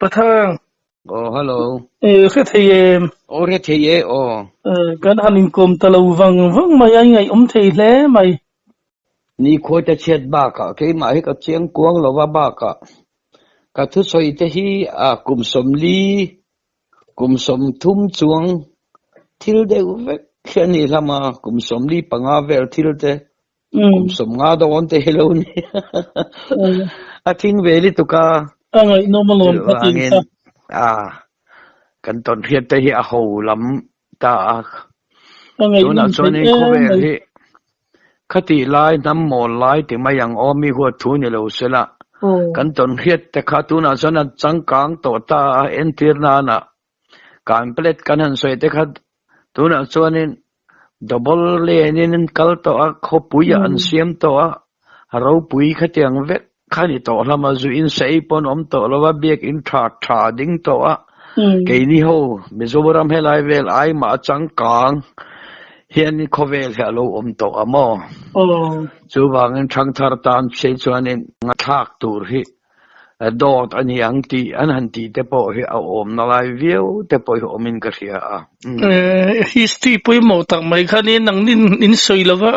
ประทางฮัลโหลคือเทียมเรทเยกันหันินกรมตะลูวังมายังไงเทียเล่ไหมนี่โคจะเช็ดบ้ากะเคยมาให้กับเชียงกวงหรือว่าบ้ากะกะทุสอยเตฮีกลุ่มสมลีกลุ่มสมทุ่มจวงทิลเดวเวกแค่นี้ละมากลุ่มสมลีปังอาเวลทิลเดกลุ่มสมงาดอนเตเฮโลนี่อาทิงเวลิตุกาไงโนมาลอนพัดอินค่ะกันตอนเพียรเตฮีอาหูลำตาไงตัวนั้นส่วนนี้เขาเวลที่คติไล่น้ำหมอไล่ที่มาอย่างอ้อมีหัวทุนนี่เราเสียละกันตอนเพียรแต่ข้าตัวนั้นส่วนนั้นจังกังตัวตาเอ็นทีร์นานะการเปลี่ยนกันหันสวยแต่ข้าตัวนั้นส่วนนี้ดับเบิลเลนี่นั่นกัลตัวเขาปุยอันเสียมตัวเราปุยขัดยังเวกขันตัวละมาจูอินเซย์ปนตัวเราว่าเบียกอินทราดิ้งตัวเกนี่โฮมิโซบรามเฮลัยเวลไอมาจังกังเฮียนี่เขาเวลเฮโลตัวอ่ะมั้งจูบางช่างทาร์ตันเชื่อชวนนี่งัดทักตัวฮีดอดอันยังตีอันหันตีเตปโอฮีเอานาลายวิวเตปโอฮีมินกระเสียฮิสตีปุยหมอตักไม่คันนี้นังนินสวยแล้วว่า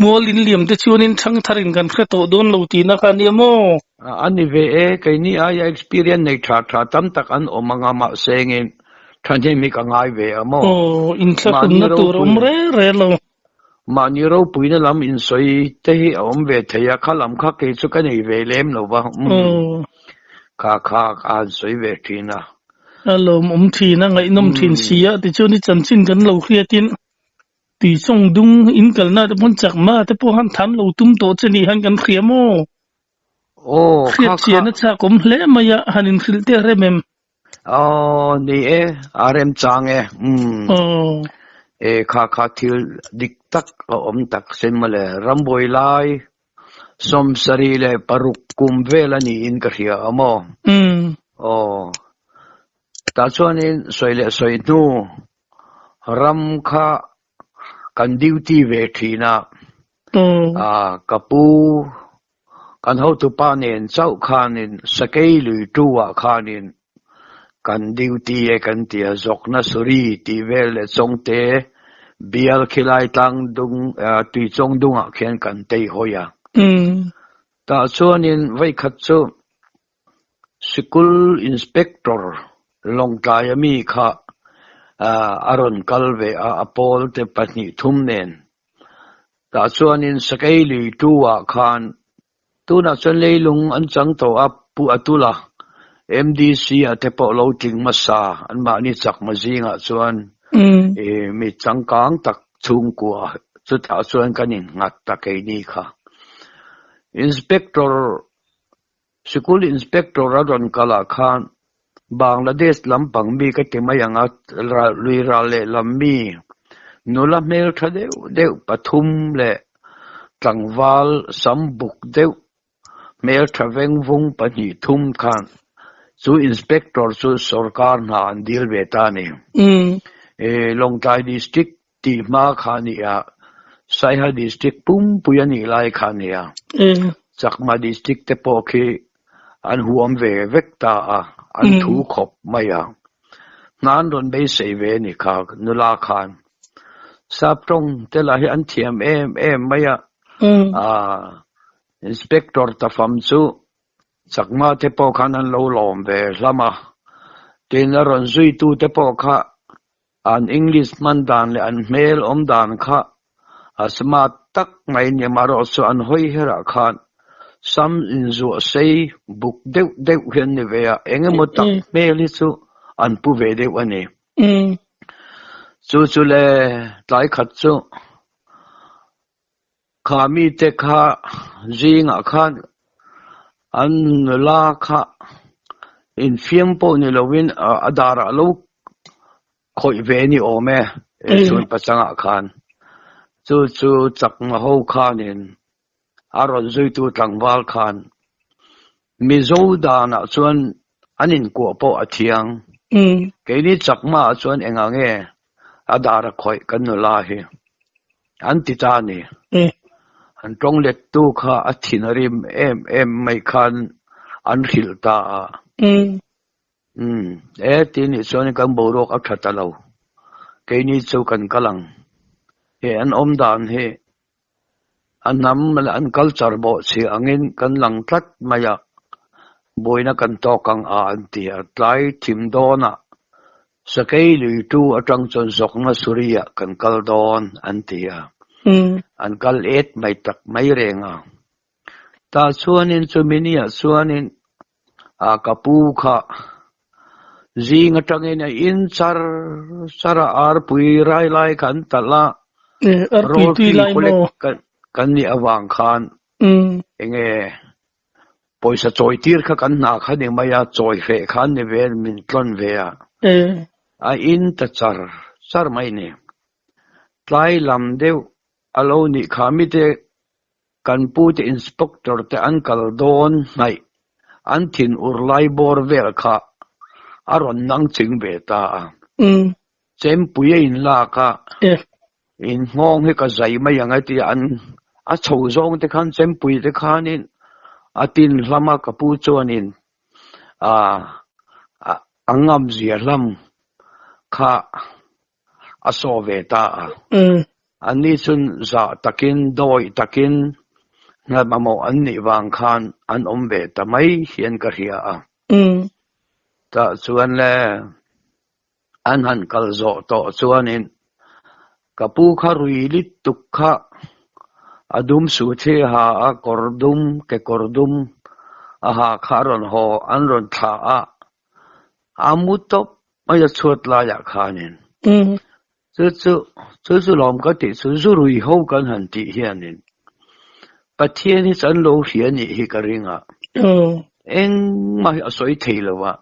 มัวลินเหลี่ยมแต่ชวนนินช่างทารินกันแค่ตัวโดนลูตีนะคันนี้มั้งอันนี้เวใครนี่experience ในทราตั้มตักอันมังอามาเซงินท่านยังมีกังไงเวอะมั้งอินสักคนนั้นตัวเร่โลมานี่เราปุยนั่นลำอินสวยแต่ที่เวทียข้าลำข้าเกิดสุกันในเวเลมหรือว่าข้าอันสวยเวทีนะลมทีนะไงนมทีนเสียแต่ช่วงนี้จันทร์ชินกันเราเครียดตินตีส่งดุงอินกันน่าจะพ้นจากมาแต่พวกหันทันเราตุ้มโตจะนี่หันกันเครียดโม่เครียดเสียนะจ๊ะผมเละมาyaหันอินฟิลเตอร์เรมนี่อารมณ์จังข้าทิลดิกตักตักเซมมาเลยรำบอยไลสมสรีเลยปรุกกุมเวลานี่อินกระเทียมแต่ส่วนนี้สวยนูรำข้ากันดิวตีเวทีนะกับปูกันเขาตุปานินเจ้าขานินสเกยลุยตัวขานินกันดิวตีกันเตียจกนัสรีตีเวลจงเตเบียลคิไลตังดุงตีจงดุงเขียนกันเตยหอยแต่ส่วนนี้ไว้ขัดสู้สกุลอินสเปกเตอร์ลงกายมีข้าอารอนกัลเวอพอลเตปัตนิทุ่มเนนแต่ส่วนนี้สเกยลีตัวขานตัวนั้นส่วนเลยลุงอันจังตัวปูอัตุละ MDC เทปโลจิงมาซาอันมานี่จักมาจิงส่วนมีจังกังตักชุงกัวสุดท้ายส่วนกันนี่งัดตะเกยนี่ค่ะอินสเปกเตอร์สกุลอินสเปกเตอร์อารอนกัลขานบางละเดชลำปังมีก็จะมาอย่างลุยราเลลำมีนุลเมลทะเดวปทุมเลจังวาลสัมบุกเดวเมลทะเวงวงปนีทุมขันสู่อินสเปกเตอร์สู่สรการหาอันดีลเวตานีลงใต้ดิสตริกตีมาขานียไซฮาดิสตริกปุ่มปุยนีไลขานียจากมาดิสตริกเตปโอเคอันหัวเวกตาอันถูกขบไม่ยังนั้นโดนไปเสวนี่ข้านุลาคานทราบตรงแต่ละอันเทียมไม่ยังอินสเปกเตอร์ตาฟัมซูจากมาเทปอขานันโลลอมเวลามาเทนรอนซุยตูเทปอขาอันอังกฤษมันดานเลยอันเมลดานขาสมาตักไงเนี่ยมารอสุอันหอยเฮระขานsome in zo say book de hen ne ve enge motak meli chu an pu ve de wani chu le tlai khat chu khami te kha jinga khan an la kha in fiam po ni lovin adara lo khoi ve ni ome chun pachanga khan chu chak ma ho khanin aron zui tu tlangwal khan mizo dana chuan anin ko po athiang keini chakma chuan engange adara khoi kan no la hi an ti cha ni an tong let tu kha athinarim em mai khan an khil ta tin ni chuan kan borok a that alo ke ni chu kan kalang he an dan he an nam an culture bo chi angin kan lang tlat maya boina kan to kang a an ti tlai thim dona sakei lui tu atang chon zok na suria kan kal don an ti an kal et mai tak mai renga ta chuanin chuminia chuanin a kapu kha zing atangin in chara ar pui rai lai kan tala ar pui tui lai mo kan ni awang khan enge poisa choi tir kha kan na kha ni maya choi fe khan ni vel min tlon ve a in ta char mai ni tlai lam deu alo ni khami te kan pu te inspector te an kal don mai an thin ur lai bor vel kha aron nang ching ve ta chem puye in la ka in ngong he ka zai mai anga ti an a chho zong te khan chem pui te khan in atin lama ka pu chuanin angam zia lam kha aso ve ta ani chun za takin doi takin na mamo an ni wang khan an ve ta mai hian ka ria ta chuan le an han kal zo to chuanin kapu kha ruilit tuk kha adum su the ha a kordum ke kordum a ha kharon ho an ron tha a amutop mai chut la ya khanin chu lom ka ti chu rui ho kan han ti hianin pathian hi chan lo hian ni hi ka ringa eng mai a soi theilowa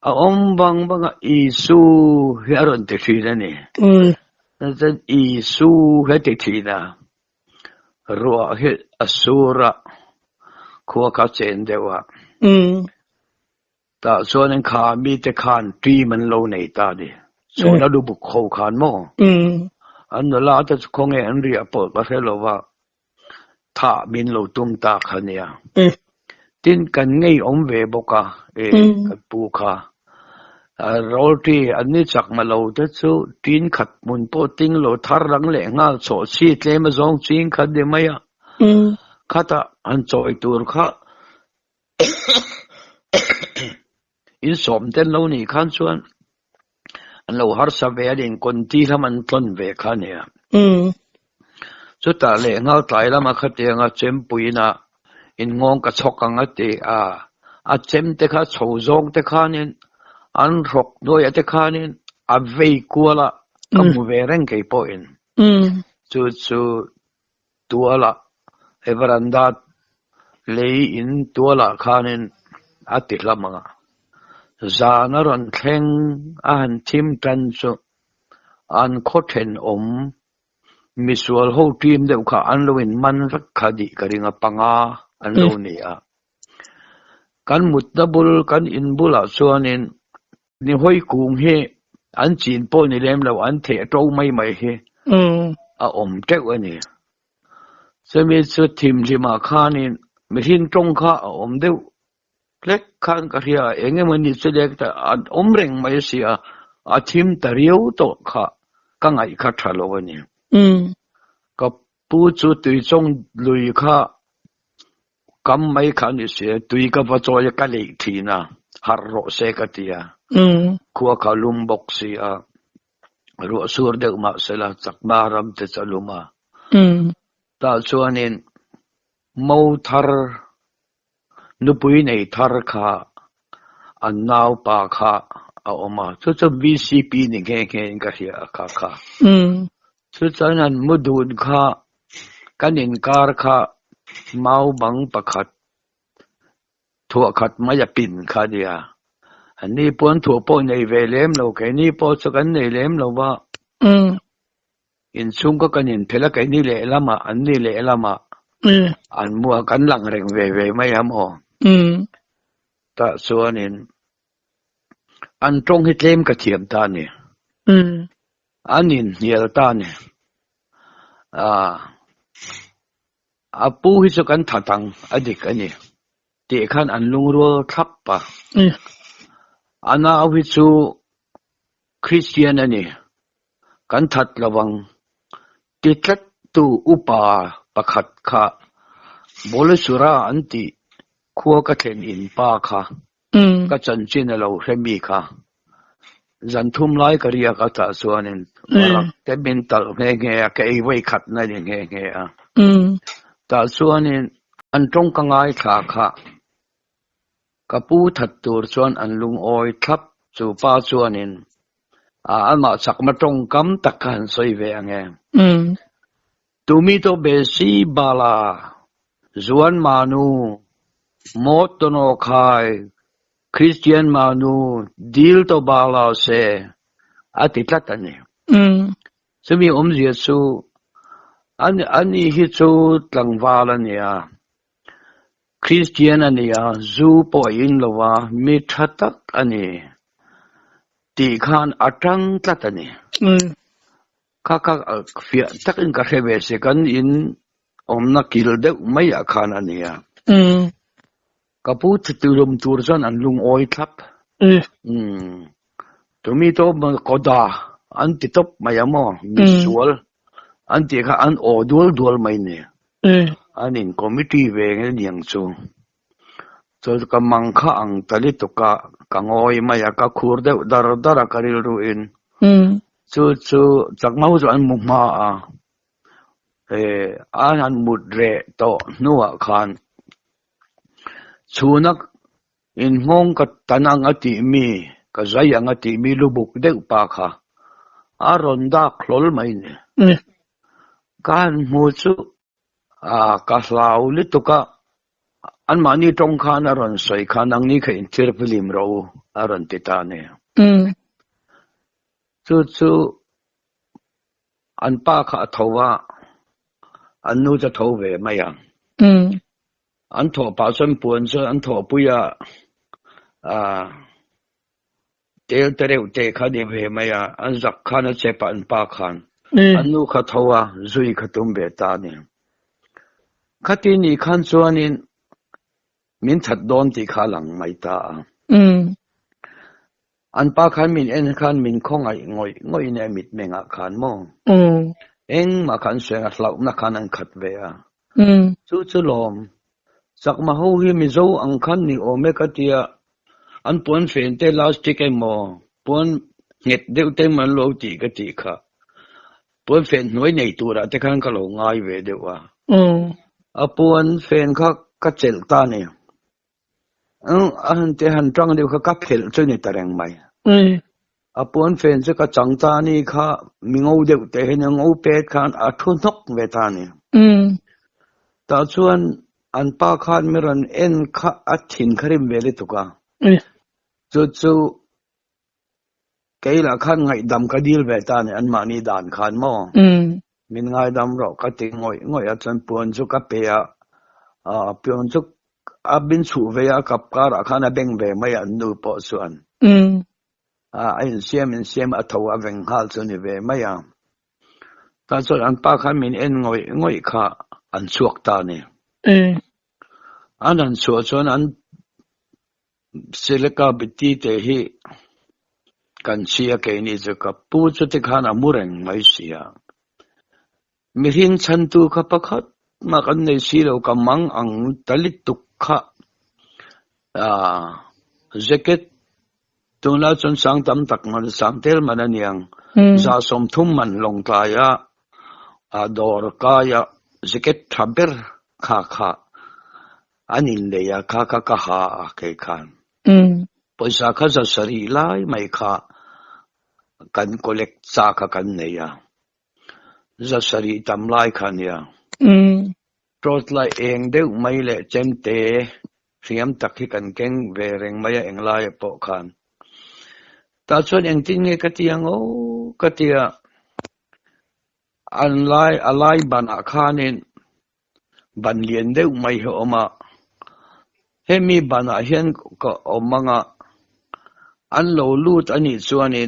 a bang isu hiaron te thina ni dan isu he te thina ruwa he asura khuwa ka chen dewa ta chuanin kha mi te khan tui man lo nei ta ni so na du buk kho khan mo an la ta khonge an ria po ba helowa tha min lo tum ta khania tin kan ngei ve boka kan pu kha roti anni chak ma lo te chu tin khat mun po ting lo thar rang le ngal cho chi tle ma zong ching khat de maya khata an choi tur kha in som ten lo ni khan chuan an lo har sa ve din kon ti lam an tlon ve khania chu ta le ngal tlai lama khate nga chem puina in ngong ka chok anga te a chem te kha chho zong te khanin an rok noi ate khanin a vei kuala kamu ve reng ke po in chu tuala everanda lei in tuala khanin ati lamanga zanaron thleng an thim tan chu an khothen misual ho team deuh kha an loin man rak khadi karinga panga an lo ni a kan mutnabul kan inbula chuanin ni hoi kung he an chin po ni lem lo an the to mai he a te ani semi chu thim lima khanin mihin tong kha a deuh lek khan ka ria engemani selek ta an reng mai sia a thim tariu to kha kangai kha thalo ani ka pu chu tui chong lui kha kam mai kha ni se tui ka va choi ka le thina har ro se ka tia khuwa kha lum bok si a ro sur de ma sela chak maram te chaluma ta chuanin mo thar nupui nei thar kha an naw pa kha a oma chu BCP ni nge ka hia kha chu chanan mudun kha kanin kar kha mau bang pakhat thua khat maya pin kha dia ani pon thua po nei ve lem lo ke ni po chu kan nei lem lo ba in chung ko kanin phela kai ni le lama an ni le lama an mua kan lang reng ve mai am o ta chuanin an trong hi tlem ka thiam ta ni anin hial ta ni a pu hi chu kan thatang adik ani te khan an lungrual thap pa อันน่าเอาวิจูคริสเตียนนี่กันทัดระวังติดลัดตูอุปาประคัดค่ะบริสุราอันติขัวกระเทนอินปาค่ะก็จันจินเราเรมีค่ะจันทุ่มไล่กระเรียกตาส่วนนึงแต่เป็นตัลเงี้ยแกไอ้ไว้ขัดนั่นเงี้ยตาส่วนนึงอันตรงกังไงค่ะกับผู้ถัดตัวส่วนอันลุงอ้อยทับสู่ป้าส่วนนึงอันมาสักมาตรงกำตักกันสวยเวียงตูมีตัวเบสีบาลาจวนมานูมอตโนคายคริสเตียนมานูดิลตัวบาลาเซอาทิตย์ละตันเนี่ยสมีเยซูอันนี้ฮิตซูตังวาลเนี่ยคริสเตียนอันนี้จูปอยินลวะมิทัตักอันนี้ตีขานอัตังละตันเนี่ยข้าเฟียตักอินกระเทเวสกันอินนักกิลเดไม่อยากขานอันนี้กับพูดตุรมตุรซันอันลุงอ้อยทับตัวมีตัวมันก็ด่าอันติดตบไม่ยามอมิสวลอันที่ข้าอันโอดูลไม่เนี่ยอันนี้คอมมิตี้เวงเลี้ยงซูตัวก็มังค่าอังตลิตุกะกังอ้อยไม่อยากคูร์เดดาร์การิลรูอินซูจากมาหูอันมุมาอันมุดเรโตนัวขานชูนักอินงงกับตันังอติมีกับใจยังอติมีลูบุกเด็กปากค่ะอารอนดักหลอลไม่เนี่ยการมูจูกัสลาวลิตุกะอันมานี่ตรงขานอารอนใส่ขานังนี้เคยอินเทอร์ฟิลิมเราอารอนติตาเนี่ยจูอันป้าข้าทว่าอันนู้จะทว่าไม่ยังอันทว่าป้าสมบูรณ์อันทว่าปุยเดี๋ยวเดี๋ยวข้าดีเวไม่ยังอันจักขันเจ็บอันป้าขันอันนู้ข้าทว่าจุยขัดตุ้มเบตาเนี่ยข้าที่นี่ขันส่วนนี้มินทัดโดนที่ข้าหลังไม่ตาอันป้าขันมินขันมินคงไอ้ง่อยเนี่ยมิดเมงขันมองมาขันเสียงหลับนักขันอันขัดเวียจู่ลมสักมาหูฮิมิโซอันขันนี่โอเมกเตียอันปวนเฟนเตลาสติกเอโมปวนเน็ตเดวเตมันโลจิกติค่ะปวนเฟนหน่วยในตัวละแต่ขันก็ลงง่ายเวเดียวปวนเฟนเขาก็เจลตาเนี่ยอันเตหันตรังเดียวเขาก็เพลจนในตะแรงใหม่ปวนเฟนจะก็จังตานี่ค่ะมีงูเดียวแต่เห็นงูเป็ดขันทุนนกเวทานี่แต่ส่วนอันป้าขันมีรันข้าถิ่นคริมเวลิตุกะจู่เกี่ยละขันไงดำกระดิลเวทานี่อันมานี่ด่านขันมอมินไงดำเราก็ติงง่อยอาจารย์ปวนจุกเปียปวนจุกบินสูเวียกับการขันเบ่งเวไม่อันนูปอส่วนไอ้เสียมอัตวะเวงฮัลส่วนนี้เวไม่ยังแต่ส่วนอันป้าขันมินง่อยข้าอันสวกตาเนี่ยอันสวกส่วนอันศิลกาบิตีเตหิกันเสียแค่นี้จะกับปูจุดที่ขันมุเรงไม่เสียมิหินฉันตูข้าพักมากันในสิเรากำมังอังตลิตุกข้าแจ็คเก็ตตัวนั้นจนสังตำตักมันสังเทลมันนี่ยังจะสมทุมมันลงกายดอร์กายแจ็คเก็ตทับเบอร์ข้าอันนี้เลยข้าหาเกี่ยกันพอสักข้าจะสรีไล่ไม่ข้ากันคอลเลกสักกันเนี่ยจะสรีทำไล่กันเนี่ยตรวจไล่เองเดี๋ยวไม่เละเจมเตะเสียมตักที่กันเก่งเวรงไม่เองไล่ปอกกันแต่ส่วนอย่างที่นี่ก็ที่ยังก็ที่อันไล่อะไรบันอาคารนี่บันเลียนเดี๋ยวไม่เหรอมาเฮมีบันอาเห็นก็ออกมาอันโลลูดอันนี้ส่วนนี้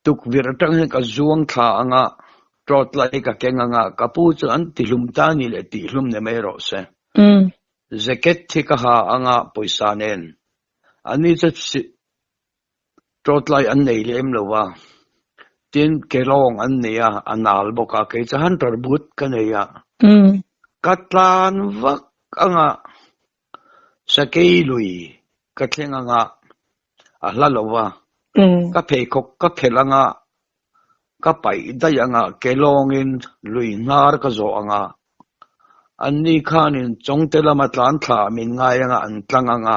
ตุกวิรตังเห็นก็จวงท่างะตรอดไล่ก็เก่งกับผู้ส่วนที่ลุมตานี่แหละที่ลุมเนี่ยไม่รอดเสียเจ็กที่ก็หาปุยสานเอง อันนี้จะโจทย์ไล่อันไหนเลี้ยมหรือว่าที่เกลองอันนี้อันนัลบอกว่าเกจะหันตรบุตรกันเนี่ยกัตลานวักอ่ะสเกยลุยกัตเลงอ่ะละลว่าก็เพกก็เพลังก็ไปได้ยังเกลองอินลุยนาร์ก็โจอันนี้ข้านินจงเตลมาตลานถ่ามินง่ายอันตรัง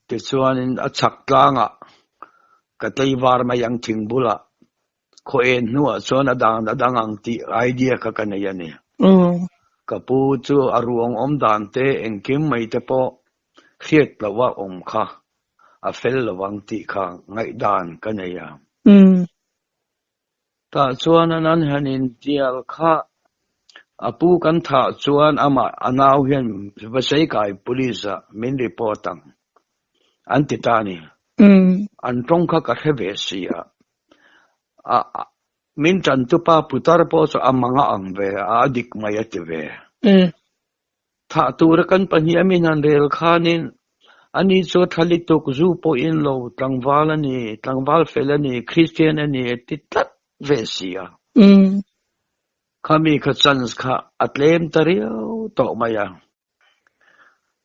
ติดส่วนนินอัชักตรังก็ตีวาร์มายังถึงบุระโคเอ็นนัวส่วนดังอังตีไอเดียก็กันยันเนี่ยก็พูดจู่อารมณ์ดานเตเองคิมไม่เตปอเครียดละว่าข้าอาเฟลละวังตีข้าไงดานกันยังแต่ส่วนนั้นฮันินเดียลข้าอาปูกันท่าส่วนอามาอนาวเห็นภาษาไกายพุลิสมินรีพอร์ตังอันติตานีอันตรงข้าก็เฮเวสีมินจันทุปาพุทธารพอสอามังอังเวอาดิกมายติเวถ้าตัวกันปัญญามินันเรลขานินอันนี้สุดท้ายตุกจูปอินโลตั้งวาลนี่ตั้งวาลเฟลนี่คริสเตียนนี่ติดตัดเวสีข้ามีขจันส์ข้าอัตเลมตาริโอโตมายัง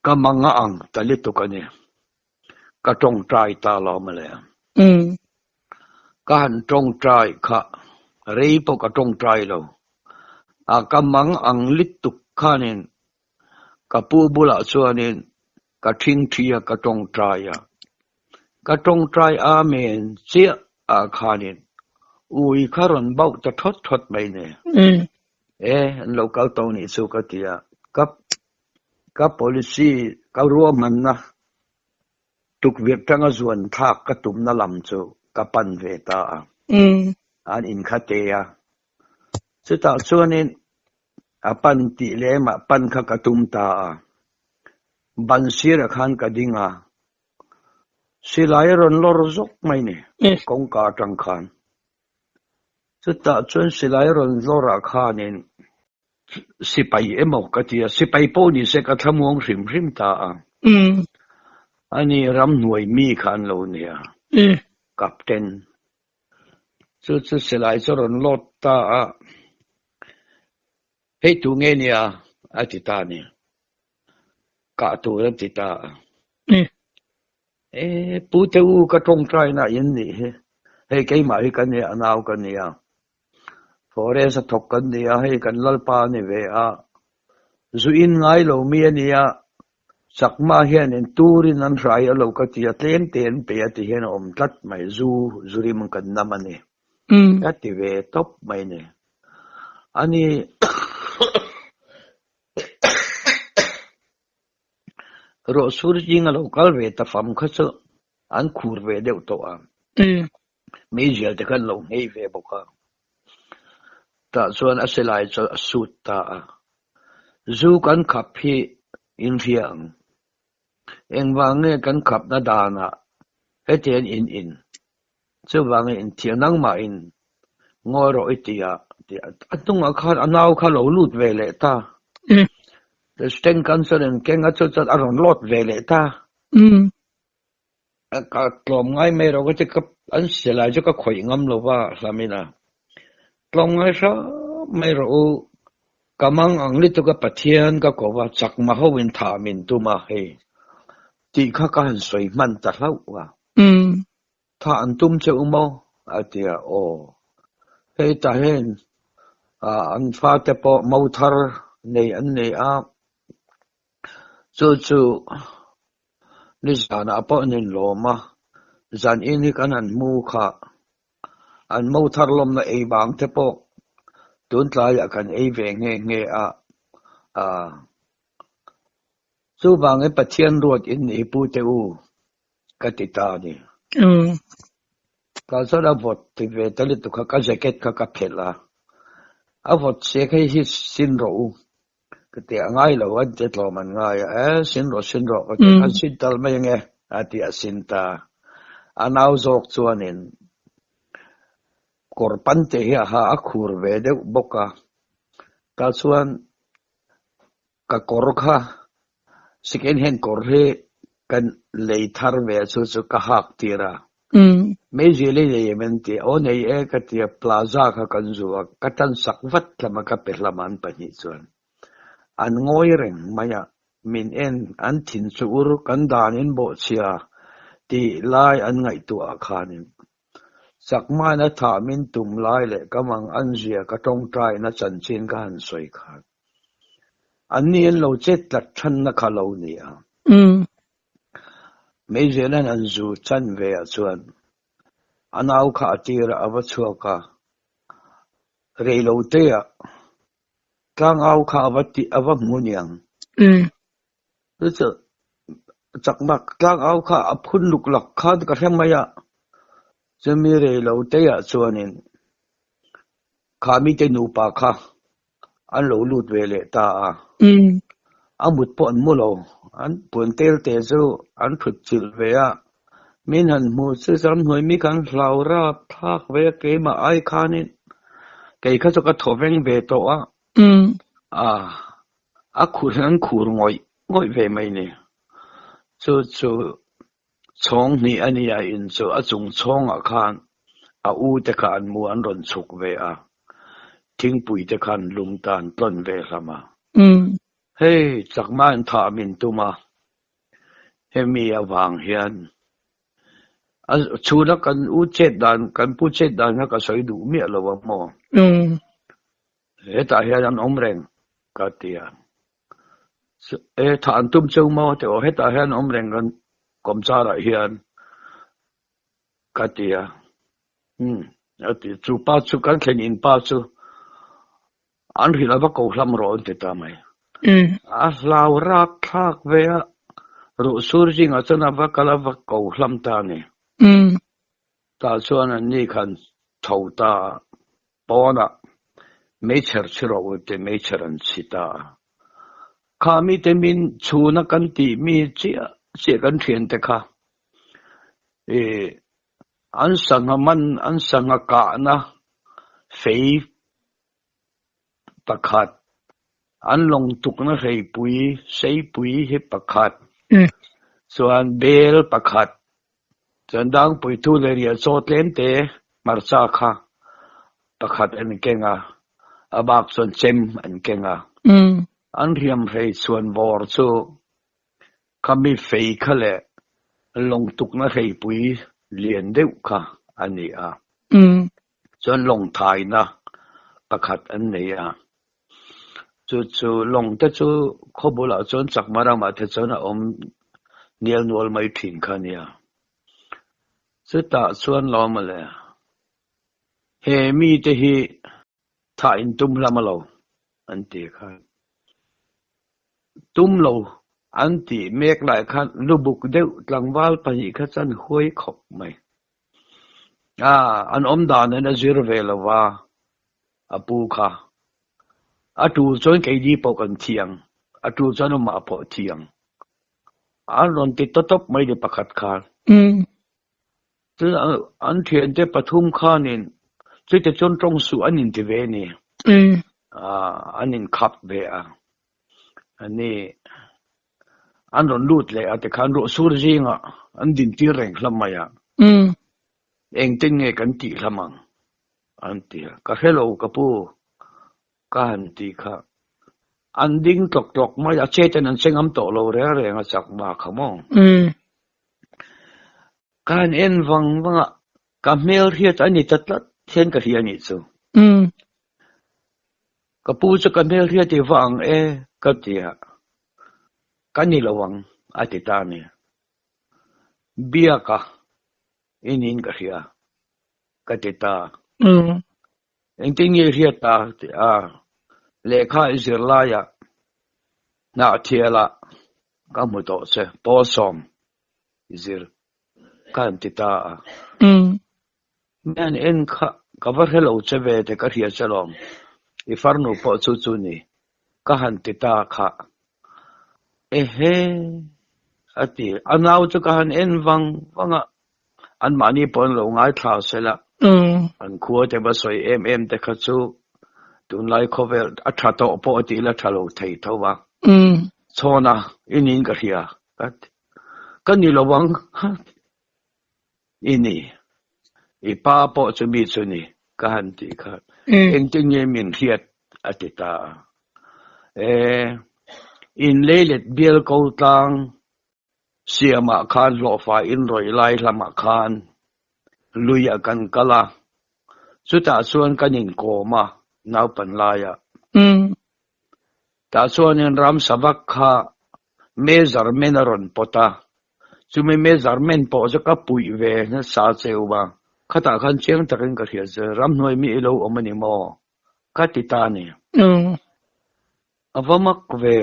ก็มังอังตาลิตุกันนี่ก็ตรงใจตาลอมาเลยการตรงใจข้าเรียบก็ตรงใจเราก็มังอังลิตุข้านี่ก็ปูบุลาส่วนนี่ก็ทิ้งที่ก็ตรงใจก็ตรงใจอาเมนเสียข้านี่อุ้ยข้ารอนเบาจะทดไปเนี่ยเราเกาตรงนี้สุกติยากับ policy ก็รวมมันนะทุกเวียกทั้งส่วนทักกระตุ้มนั่นลำจูกับปันเวตาอันอินคาเตียสุดท้ายส่วนนี้ปันติเลมาปันขกระตุ้มตาบันซีระขันกระดิ่งสิลายรอนลอร์จกไม่เนี่ยกงกาจังขันสุดท้ายจนสิลายรอนลอร์ขันเนี่ยสิไปมอกติยาสิไปปูนี่เสกทำวงริมตาอันนี้รำหน่วยมีขันเราเนี่ยกับเต็นสุดสิลายจรอนลอดตาให้ตัวเงี้ยอธิตาเนี่ยกะตัวรับติตาปูเตอูกระทงใจน่ะยันนี่ให้ใครมาให้กันเนี่ยนาวกันเนี่ยพอเรื่องสักทกกันเนี่ยให้กันลัลปานี่เวจุอินไงเรามีเนี่ยสักมาเห็นตูรินันไรเราก็ที่จะเต้นไปที่เห็นตัดไม่จูริมันกันน้ำมันเนี่ยก็ที่เวทบไม่เนี่ยอันนี้รถสูรจิงเราคัลเวทฟัมขัดอันคูร์เวเดียวตัวไม่เจอแต่กันเราให้เวบุกแต่ส่วนอาศัยจะสุดตาจูกันขับพี่อินเทียงเองวางเงี้ยกันขับนาดานะให้เทียนอินจะวางอินเทียนนั่งมาอินงอรออิติยาอันตรงอาคารอันเอาข้าเราลุดเวเลตาแต่สเต็งกันส่วนเก่งอันจะอารมณ์ลดเวเลตาก็กลมง่ายไม่เราก็จะกับอันเสียหลายจะก็ข่อยงำเราว่าสามีนะกลมง่ายซะไม่รู้กำลังอังลิตุกับปะเทียนก็ว่าจักมาเขาวินถามินตุมาให้ที่ข้าก็หันสวยมันจะเล่าว่าถ้าอันตุ้มเจ้าโมอาเดียโอเฮ้ยแต่เห็นอันฟ้าแต่พอมาทาร์ในอันนี้จู่นี่จานอาปะนินโลมาจานอินนี่กันอันมูค่ะอันมาทาร์ลมในบางแต่พอตุนทลายกันเวงเงี้ยสู้บางปะเทียนรวดอินอีปูเตอูกติตานี่ก็สระบทที่เวทลิตุข้าจะเก็ตข้าเพลาบทเสียให้ฮิสินรู้ก็ที่ง่ายแล้ววันเจ็ดลมันง่ายสินรู้ก็ที่สินตัลไม่ยังไงที่สินตาอันเอาจอกส่วนนี้korban te ha akhur ve de boka ka chuan ka korkha second hand kor he กันเลยทาร์เวสุสุกหักตีระไม่เจริญเลยมันตีโอในก็ตีพลาซ่ากันจัวก็ตั้งสักวัดละมันก็เป็นละมันปนิส่วนอันงอยเร่งมายามินเอ็นอันถิ่นสูรุกันดานินโบเชียตีลายอันไงตัวอาคานินสักมานะถามินตุ่มลายเลยก็มังอันเจียก็ต้องใจนะจันชินกันสวยขาดอันนี้เราเจ็ดลัดชันนักเราเนี่ยไม่เจริญอันจูจันเวียส่วนอันเอาขาตีระอวัชวกะเรลเตียกลางเอาขาอวัติอวัมุนียงรู้จักจากมักกลางเอาขาอพุนลุกหลักขาดกระเทียมมายะจะมีเรลเตียส่วนนี้ขามีแต่นูปาขาอันหลุดเวเลตาอันบุตรปนมุโลอันปนเตลเตจูอันผุดจิลเวียมินันมูซึสันหวยมีกันเหล่าราพากเวเกมาไอคานินเกยข้าจะกระทบเวงเบโตะขุนนั้นขุนงอยเวไม่เนี่ยจู่ช่องนี้อันนี้อินจู่จงช่องอาคารอูตะคานมัวอันรอนสุกเวทิ้งปุ๋ยตะคานลุมตานต้นเวลามาเฮ้จากมันถามินตุมาเฮมีอวางเฮียนชูนักกันอูเจ็ดดันกันพูดเจ็ดดันนักก็สวยดูเมียละวะมอเฮตาเฮียนอมแรงกัดเตียฐานตุ้มเจ้ามาแต่ว่าเฮตาเฮียนอมแรงกันกอมซาระเฮียนกัดเตียอันที่จูป้าจูกันแค่นินป้าจูอันที่เราบอกเขาลำร้อนติดตามไหมลาวรักทักเวียรู้สูริงอาจารย์ว่าก็เราบอกเขาลำตาเนี่ยตาส่วนนี้คันเท่าตาปอนะไม่เชื่อชิเราแต่ไม่เชื่อสิตาข้ามีแต่มินชูนักกันตีมีเจียกันเทียนแต่ข้าอันสังมันอันสังกานะเฟยประคัดอันลงตุกนะเฟยปุยเซยปุยให้ประคัดส่วนเบลประคัดจนดังปุยทุเรียโซเทนเตมาร์ซาค่ะประคัดอันเก่งบากส่วนเจมอันเก่งอันเรียมเฟยส่วนวอร์ซูเขามีเฟยเขาเลยลงตุกนะเฟยปุยเลียนเดียวค่ะอันนี้ส่วนลงไทยนะประคัดอันนี้จู่ลงแต่จู่ขบุลาจนจากมารามาเทจนะเนียลนวลไม่ทิ้งค่ะเนี่ยสุดท้ายส่วนล้อมาเลยเฮมีแต่ฮีถ่ายตุ้มละมาเราอันที่ค่ะตุ้มเราอันที่เมฆหลายคันลูบุกเดียวกลางวัลปนิขจันห้วยขบไหมอันดานนั้นจิรเวลว่าปูค่ะดูจนไก่ดีปกันเทียงดูจนมาปอเทียงรอนติดตบไม่ได้ประคัดคานซึ่งอันเทียนได้ปฐุมข้านินซึ่งจะจนตรงสู่อันนินที่เวนี่อันนินขับเวอันนี้อันรอนลูดเลยแต่ขันรู้สูรจิงอันดินที่แรงลำมาเองตึงเงกันตีละมังอันตีก็เฮโลกับผู้กันตีค่ะอันดิ้งตกมาจากเชตนั้นเชิงอัมโตโลเร่เร่งจากมาขมองการเอ็นฟังว่ากับเมลเฮียอันนี้ตัดละเช่นกับเฮียนี่ซูกับผู้จะกับเมลเฮียที่ฟังกับที่กันนี่ระวังอาทิตย์นี้เบียกะอินินกับเฮียกับที่ตาเองที่นี่เฮียตาเลขาอิสราเอลน่าเทียละก็มุดเสพอสมอิสรากันที่ตานั่นเองก็ว่าเราจะเวทกับเฮียฉลองอีฟาร์นูปอจุนี่ก็หันที่ตาค่ะอติอันเอาจะก็หันเอ็นวังอันมานี่ปนเราง่ายท้าเสละอันขัวแต่ว่าสวยแต่ขัดสู้ตุนไลค์เขาเวลอัฐโตปอติละทะลุไทยเท่าว่าโซน่ะอินินกับเฮีย kan nilawang ini ipapo chumi chuni kahanti kha engting min hiat atita in lelet biel ko tang siama khan lo fa in roi lai lama khan luya kan kala suta suan kanin koma nau pan laya ta suan in ram sabak kha measurement ron pota chumi measurement po ja ka pui ve na sa cheuwa khata khan cheng takin ka hria je ram noi mi elo omani mo katita ni avamak ve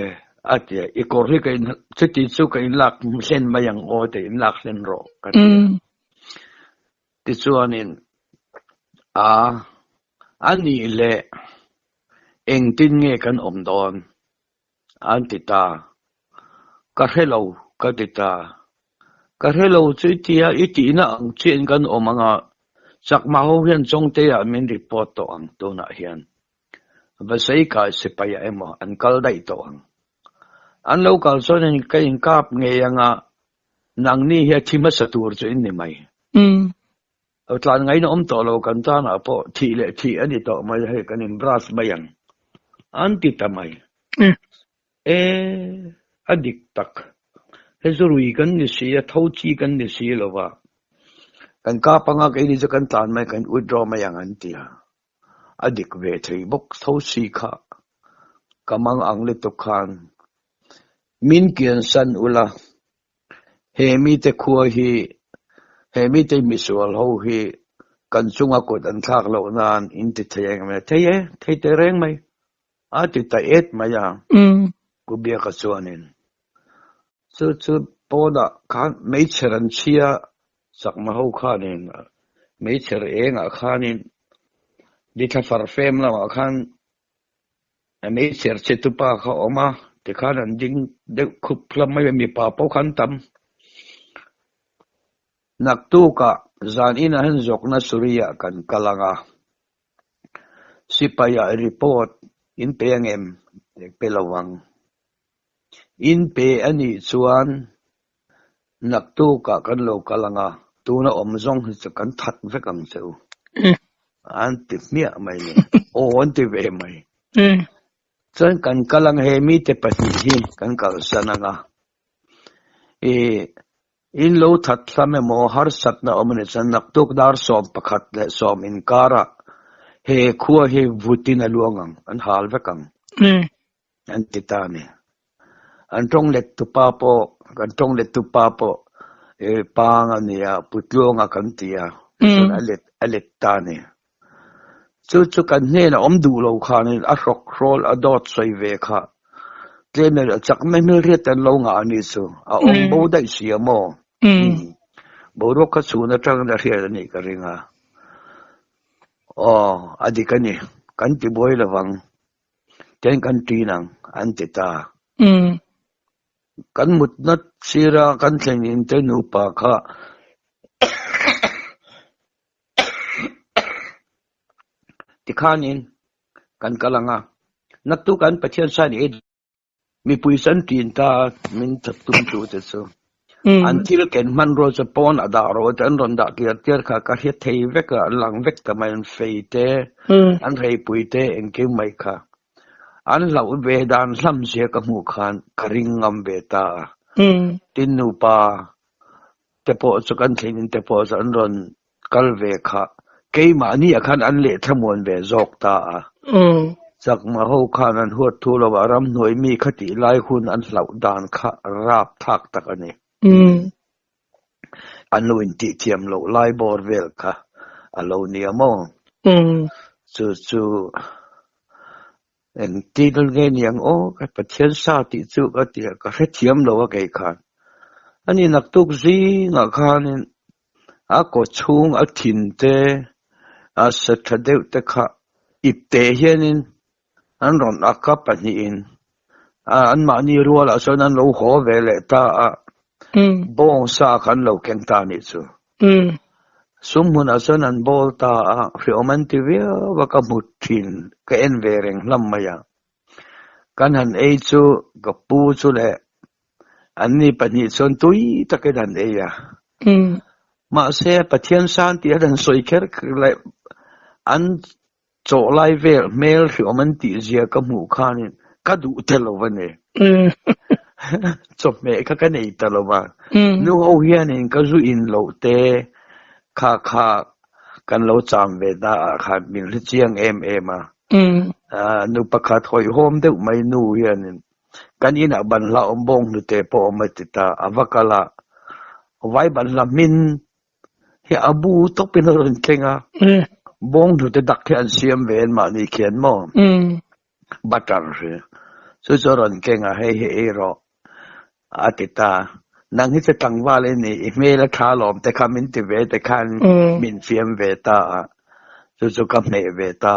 atia ikorri ka in chiti chu ka in lak sen mayang o te in lak sen ro ka ti chuanin ani le eng tin nge kan om don antita ka hello ka tita ka hello chu tia iti na ang chen kan omanga sakma ho hian chong te a min report to ang to na hian basai ka sepaya emo an kal dai to ang an local so nen ka in kap nge anga nang ni hi thima satur chu in ni mai tlan ngai no om to lo kan ta na po thi le thi ani to mai he kan in brass bayang anti tamai adik tak hezurui kan ni sia thochi kan ni sia lova kan ka panga kai ni kan tan mai kan withdraw mayang antia adik ve thei bok thochi kha kamang ang le to khan min kian san ula he mi te khua hi he mi te misual ho hi kan chunga ko dan thak lo nan in ti thayang me thei te reng mai ati ta et maya ku bia ka chuanin chu poda khan mei cheran chia sak ma ho khanin mei cher enga khanin ditha far fem la khan mei cher chetupa kha oma te khan an ding de khup phlam mai mi pa po khan tam naktu ka zan ina hen zokna suriya kan kalanga sipaya report in pengem pelawang in pe ani chuan naktu ka kan lo kalanga tuna omzong chu kan that vekang cheu an ti mia mai ni o on ti ve mai chan kan kalang he mi te pati hi kan kal sananga in lo that thame mo har sat na omne chan naktuk dar som pakhat le som in kara he khua he vutina luangang an hal vekang an titani an tong let tu papo kan tong let tu papo pang ania putlonga kan tia alet tani chu kan ne na om du lo khanin a rok rol a dot sai ve kha tlemer chak me mil riat an lo nga ani chu a om bo dai siamo bo ro ka chu na tang da hria ni ka ringa adikani kan ti boy lawang ten kan ti nang an ti ta kan mut nat sira kan thleng in te nu pa kha ti khanin kan kalanga naktu kan pathian san e mi puisan tin ta min thattum tu te so until ken man ro cha pon ada ro tan ron da tiar kha ka he thei veka lang vek ta mai feite an rei puite en ke mai kha an lau ve dan hlam se ka mu khan karing ngam ve ta tin nu pa te po chu kan thlin te po san ron kal ve kha ke ma ni akhan an le thamon ve jok ta chak ma ho khan an huat thu lo ram noi mi khati lai hun an hlau dan kha rap thak tak ani an lo in ti thiam lo lai bor vel kha alo ni amo chu en tidal gen yang ka pathian sa ti chu ka ti ka he thiam lo ka kai khan ani nak tuk zi nga khanin a ko chung a thin te a sathadeu te kha ip te hianin an ron akap ani in an ma ni rual a son an lo ho ve le ta bong sa khan lo keng ta ni chu sumun a son an bol ta rioman ti ve wa ka muthin ka en ve reng lam maya kan han e chu ka pu chu le อันนี้ปนิส่วนตุยตะเกดันเอยมาเสียปะเทียนสานที่ดันสวยแค่เลยอันโจไลเวลเมลที่มันตีเสียกับหมู่ข้านี่ก็ดูเทลวันนี้จบเมฆก็เนี่ยตลอดว่านูเอาเฮียนี่ก็จูอินโลเตข้ากันเราจำเวดาข้ามีเรื่องมานูประกาศถอยโฮมเด็กไม่นูเฮียนี่กันอินะบันละอมบงนูเตปอมาติตาอวกาละไว้บันละมินเฮียอบูตกเป็นเรื่องเก่งบงนูเตดักแค่เสียมเวนมานี่เขียนมองบัตรเสียสุดจรนเก่งให้เฮโรอาติตานังที่จะตั้งว่าเลยนี่เมลคาลอมแต่คามินติเวแต่คันมินเฟียมเวตาสุดกับเนเวตา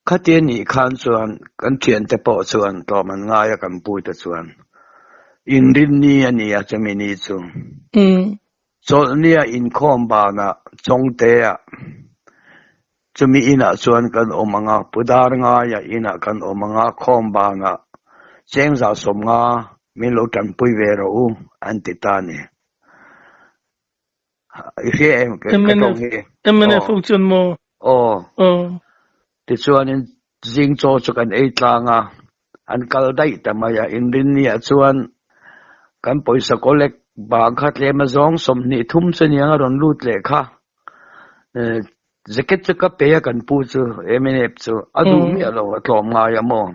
ข้าเทียนี่คันส่วนกันเทียนแต่ปอส่วนต่อมันง่ายกันพูดแต่ส่วนอินดินนี่อันนี้จะมีนิสุส่วนนี้อินคอมบานะจงเตะจะมีอินะส่วนกันอมังอาปุดาร์ง่ายอินะกันอมังอาคอมบานะเสียงสะสมงามีโลตันปุยเวโรอันติตานีเฮียก็ต้องเฮียมันฟุกจนโมที่ส่วนนี้จิงโจจุกันไอ้ตางอันกัลได้แต่มาอินดินนี่ส่วนกันปอยสกอเล็กบางคัดเลมาซองสมนิทุ่มเสียงรอนรูดเลยค่ะจะเกิดจะกับเปียกันพูดเมเนปซูอดูมีอะไรว่าตอมงายมอง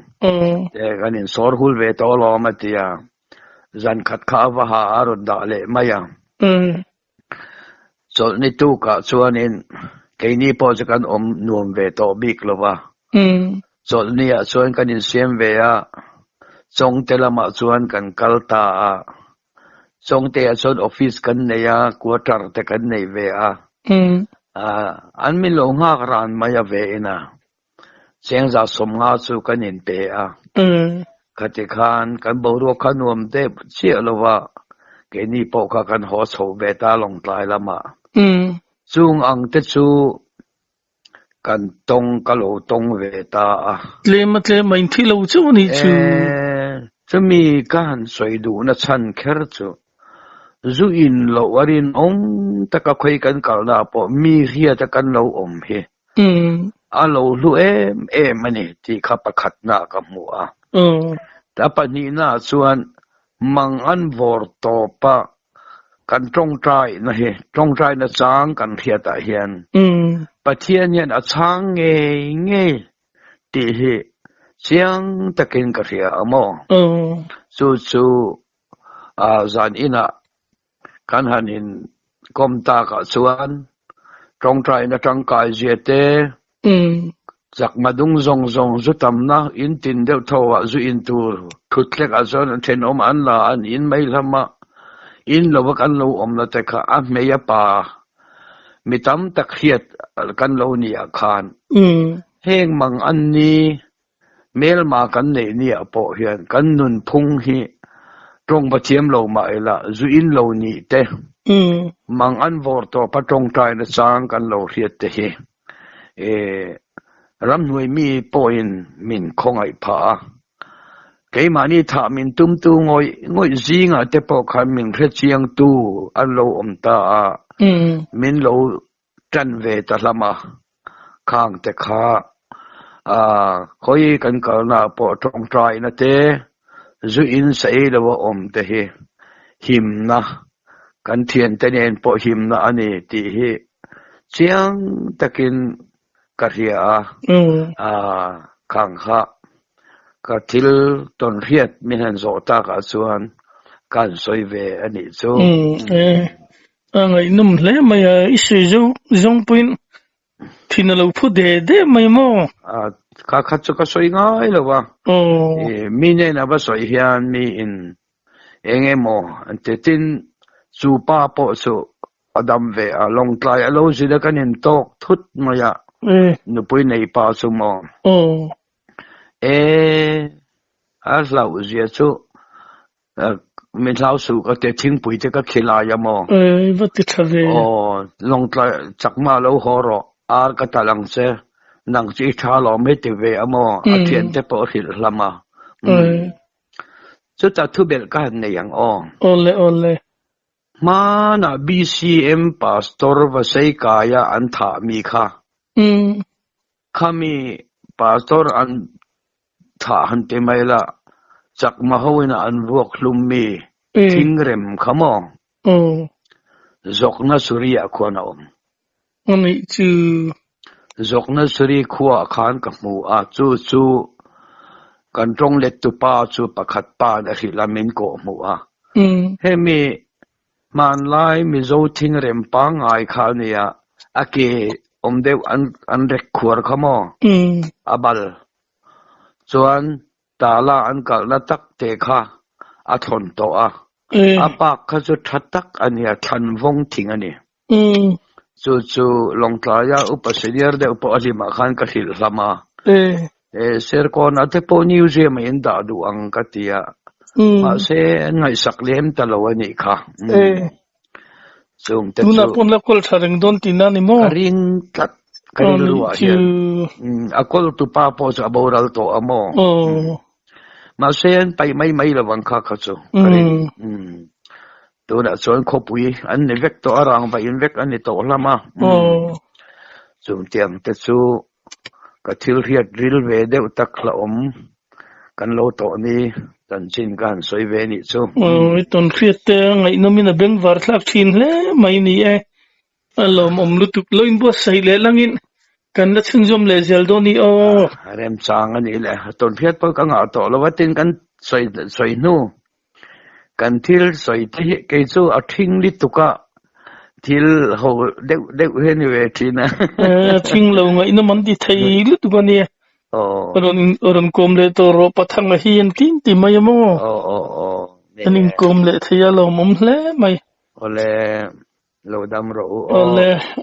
แต่กันอินสอร์ฮุลเวตอลอมาตียจันขัดข้าวหาอารมณ์ด่าเลยไม่ยังส่วนนี้ตู้กับส่วนนี้แค่นี้พอจะกันนวมเวตอบิกหรือว่าส่วนนี้ส่วนกันอินเสียมเวียส่งเทเลมาส่วนกันกัลตาส่งเตะส่วนออฟฟิศกันเนี่ยควอเตอร์แต่กันเนี่ยเวียอันมีลงหักรันมาเวนะเสียงจะสมงาสุกันอินเปียขัดขานกันบรัวขนวมเด็บเชื่อเลยว่าแกนี่พอกันหัวโฉบเบตาลงตายละมาซุงอังเตซูกันตรงกะโลตรงเวตาเลมัดเลมันที่เราจูนี่จูจะมีการสวยดูนะฉันแค่จูจูอินโลวารินองตะกะคุยกันกันนะพอมีเฮียตะกันเราอมเฮอาโลลูมันนี่ที่ขับขัดหน้ากับมัวแต่ปนีน่าส่วนมังอันวอร์ตปะกันตรงใจนะเฮตรงใจนะจางกันเฮียตาเฮียนปะเทียนเนี่ยนะจางเงตีเฮเสียงตะกินกระเทียมสู้จานอินะกันหันินกมตากะส่วนตรงใจนะจังกายเจเตจากมาดุงซงจุดตำนะอินตินเดียวทว่าจุอินตูทุกเล็กอาจารย์เทนอมอันละอันอินไม่ละมาอินเรากันเราอมละแต่ข้าไม่ยาป่ามีตั้มตะเคียดกันเรานี่อาคารเฮงมังอันนี้เมลมากันเนี่ยพอเห็นกันนุนพุงฮีตรงประเทียมเรามาละจุอินเรานี่เตมังอันวอร์ตปะตรงใจนะสร้างกันเราเฮียเตรำหน่วยมีปอยน์มินคงไอผาเกี่ยมานี่ถ้ามินตุ้มตู้งอยซิงอ่ะแต่พอขันมินเพชรเชียงตู้อันเราอมตามินเราจันเวตละมาข้างแต่ข้าคอยกันกันนะพอตรงใจนะเตจุอินใส่เราว่าอมแต่เฮหิมนะกันเทียนแต่เนียนพอหิมนะอันนี้ที่เฮเชียงตะกินกะเรียข้างข้ากะทิลตอนเรียดมีหันโซตากะส่วนการสวยเวอันนี้จูไงนุ่มเลยไม่อิสุจงปุ่นที่นั่นเราพูดเด้ไม่มอข้าจุกสวยง่ายเลยวะมีเนี่ยนะว่าสวยเฮียนมีอินเองมออันเตตินสูป้าปอสูอดัมเวลงไกลอโลจิดกันอินโตกทุดมายะนุปุยในป่าสมองอาเราเสียชูไม่เล่าสู่ก็แต่ทิ้งปุ๋ยจะก็ขี้ลายมองวัดที่ทะเลลงไกลจากมาแล้วหัวเราอาร์ก็ตะลังเสนังจีชาลอไม่ติเวอมออาเทียนจะปอหิลละมา สุดท้ายทุเบลกันในอย่างอ้อโอเลมานะBCM pastor ว่าใส่กายอันถามีค่ะข้ามี pastor อันถาหันเตไม่ละจากมาหาวินาอันวกลุมมีทิ้งเร็มขมองจกนัสุริยขวานอมอันนี้ชื่อจกนัสุริขวาขานกับหมูจูกันตรงเล็ดตุป้าจูประคัดป้าได้หิลามินโกหมูเฮมีมันไล่มีโจทิ้งเร็มปังไอข้าวเนี่ยเกเดวอันเร็กขวดขมองบัลส่วนตาลาอันกัลตักเตค่ะทนโตปากเขาจะทัดตักอันนี้ทันวงทิ้งอันนี้จูลงทลายอุปสรรคเดอุปอริมาขันกับหิลามาเซอร์คอนอัตโปนิวเซียมอินดาดูอังกัตยามาเซนไงสักเลี้ยมตลอดนี่ค่ะดูนับคนละคนชาริงโดนตินานิโมคารินตัดคารินรู้ว่าคนตุป้าพอจะบรัลโตอโมมาเซนไปไม่ระวังข้าเขาจูคารินตัวนั้นส่วนขบุยอันนี้เวกตัวอรังไปอินเวกอันนี้โตละมาจูเตียงแต่จูก็ทิลเรียดริลเวเดอุตักละกันโลโตนี้ตันชินกันสวยเวนิจูตอนเครียดเตงไอ้น้องมีน่ะเบงวาร์ทลักชินเลยไม่นี่ลมลุตุกลอยบัวใส่เลยลังอินกันนัดซึ่งจมเลยเซลโดนี่เริ่มจางอันนี้แหละตอนเพียรพอกังเอาโตแล้วว่าตินกันสวยนู่กันทิลสวยที่เกจูเอาทิ้งลิตุกะทิลเขาเด็กเห็นเวทีนะทิ้งเราไงน้ำมันที่ไทยลิตุกะเนี่ยorang komle to ro pathang hian tin ti mai mo aning komle thia lo mom hle mai ole lo dam ro ole